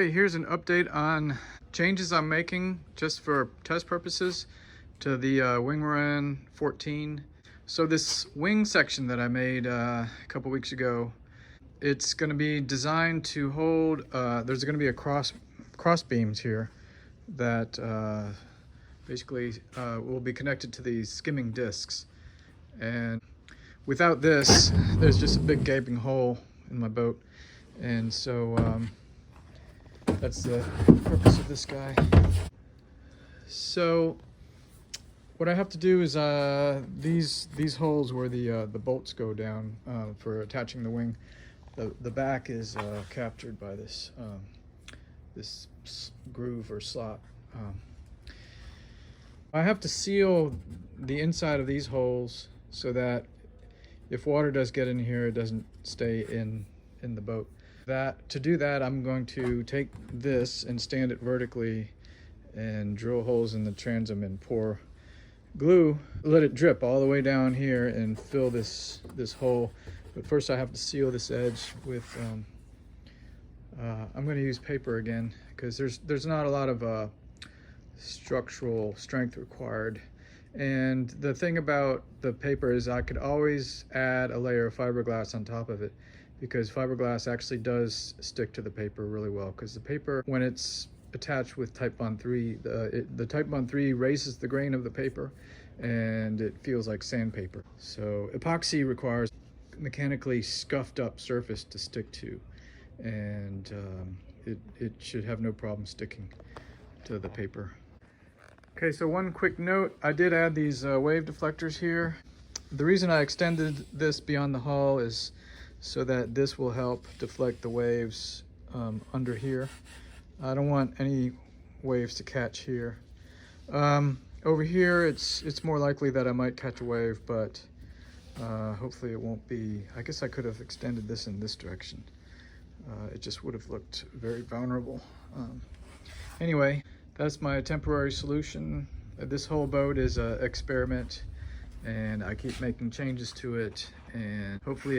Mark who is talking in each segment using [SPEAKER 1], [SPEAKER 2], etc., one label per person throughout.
[SPEAKER 1] Okay, here's an update on changes I'm making just for test purposes to the Wingren 14. So this wing section that I made a couple weeks ago, it's going to be designed to hold, there's going to be a cross beams here that basically will be connected to these skimming discs. And without this, there's just a big gaping hole in my boat. And so that's the purpose of this guy. So what I have to do is these holes where the bolts go down for attaching the wing, the back is captured by this this groove or slot. I have to seal the inside of these holes so that if water does get in here, it doesn't stay in the boat. To do that, I'm going to take this and stand it vertically and drill holes in the transom and pour glue, let it drip all the way down here and fill this hole. But first I have to seal this edge with I'm going to use paper again because there's not a lot of structural strength required. And the thing about the paper is I could always add a layer of fiberglass on top of it, because fiberglass actually does stick to the paper really well, because the paper, when it's attached with Titebond 3, the Titebond 3 raises the grain of the paper and it feels like sandpaper. So epoxy requires mechanically scuffed up surface to stick to, and it should have no problem sticking to the paper. Okay, so one quick note, I did add these wave deflectors here. The reason I extended this beyond the hull is so that this will help deflect the waves under here. I don't want any waves to catch here. Over here, it's more likely that I might catch a wave, but hopefully it won't be. I guess I could have extended this in this direction. It just would have looked very vulnerable. Anyway, that's my temporary solution. This whole boat is an experiment, and I keep making changes to it, and hopefully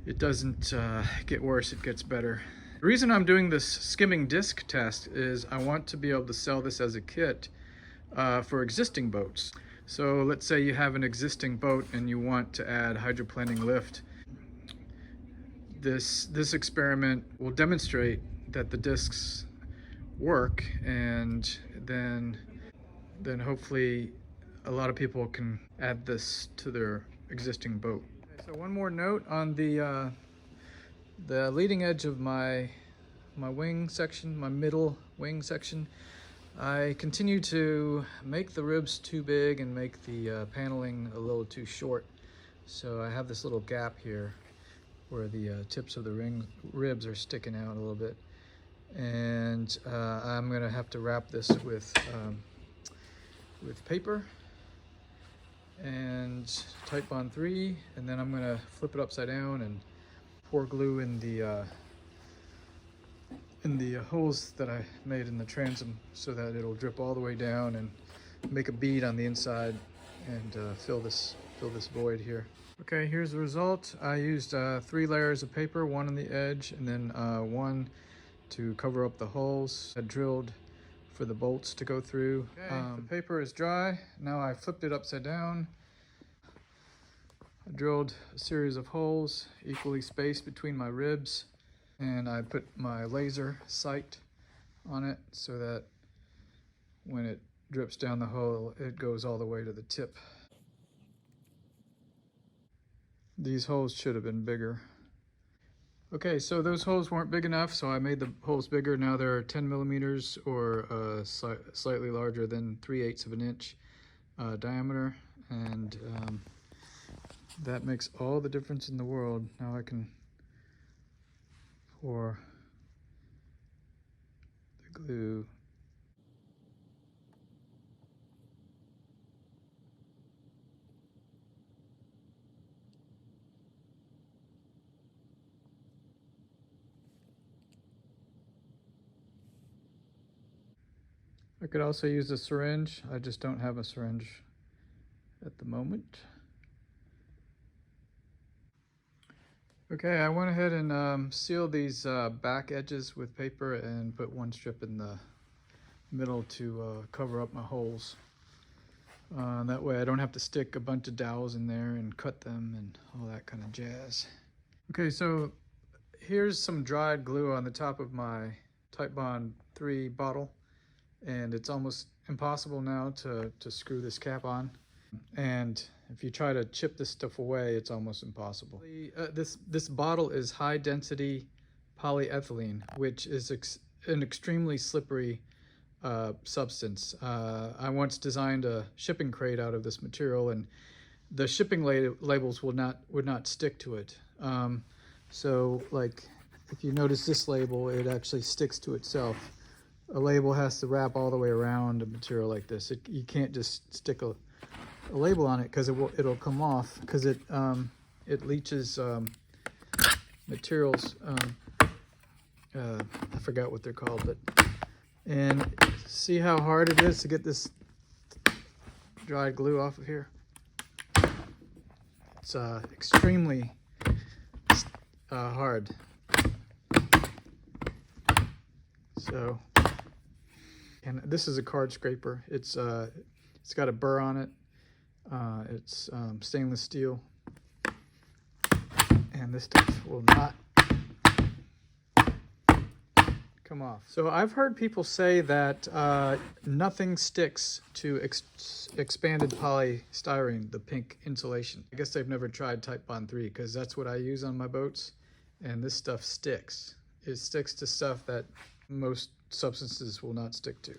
[SPEAKER 1] it doesn't get worse, it gets better. The reason I'm doing this skimming disc test is I want to be able to sell this as a kit for existing boats. So let's say you have an existing boat and you want to add hydroplaning lift. This experiment will demonstrate that the discs work, and then hopefully a lot of people can add this to their existing boat. Okay, so one more note on the leading edge of my wing section, my middle wing section. I continue to make the ribs too big and make the paneling a little too short. So I have this little gap here where the tips of the ribs are sticking out a little bit. And I'm gonna have to wrap this with paper and Titebond 3, and then I'm gonna flip it upside down and pour glue in the holes that I made in the transom so that it'll drip all the way down and make a bead on the inside and fill this void here. Okay, here's the result. I used 3 layers of paper, one on the edge and then one to cover up the holes. I drilled for the bolts to go through. Okay, the paper is dry. Now I flipped it upside down. I drilled a series of holes equally spaced between my ribs, and I put my laser sight on it so that when it drips down the hole, it goes all the way to the tip. These holes should have been bigger. Okay, so those holes weren't big enough, so I made the holes bigger. Now they're 10 millimeters or slightly larger than 3/8 of an inch diameter, and that makes all the difference in the world. Now I can pour the glue. I could also use a syringe. I just don't have a syringe at the moment. Okay, I went ahead and sealed these back edges with paper and put one strip in the middle to cover up my holes. That way I don't have to stick a bunch of dowels in there and cut them and all that kind of jazz. Okay, so here's some dried glue on the top of my Titebond 3 bottle, and it's almost impossible now to screw this cap on. And if you try to chip this stuff away, it's almost impossible. This bottle is high density polyethylene, which is an extremely slippery substance. I once designed a shipping crate out of this material, and the shipping labels would not stick to it. So like if you notice this label, it actually sticks to itself. A label has to wrap all the way around a material like this. You can't just stick a label on it because it'll come off, because it leaches materials. I forgot what they're called, but and see how hard it is to get this dried glue off of here. It's extremely hard. So, and this is a card scraper. It's got a burr on it. It's stainless steel, and this stuff will not come off. So I've heard people say that nothing sticks to expanded polystyrene, the pink insulation. I guess they've never tried Titebond 3, because that's what I use on my boats, and this stuff sticks. It sticks to stuff that most substances will not stick to.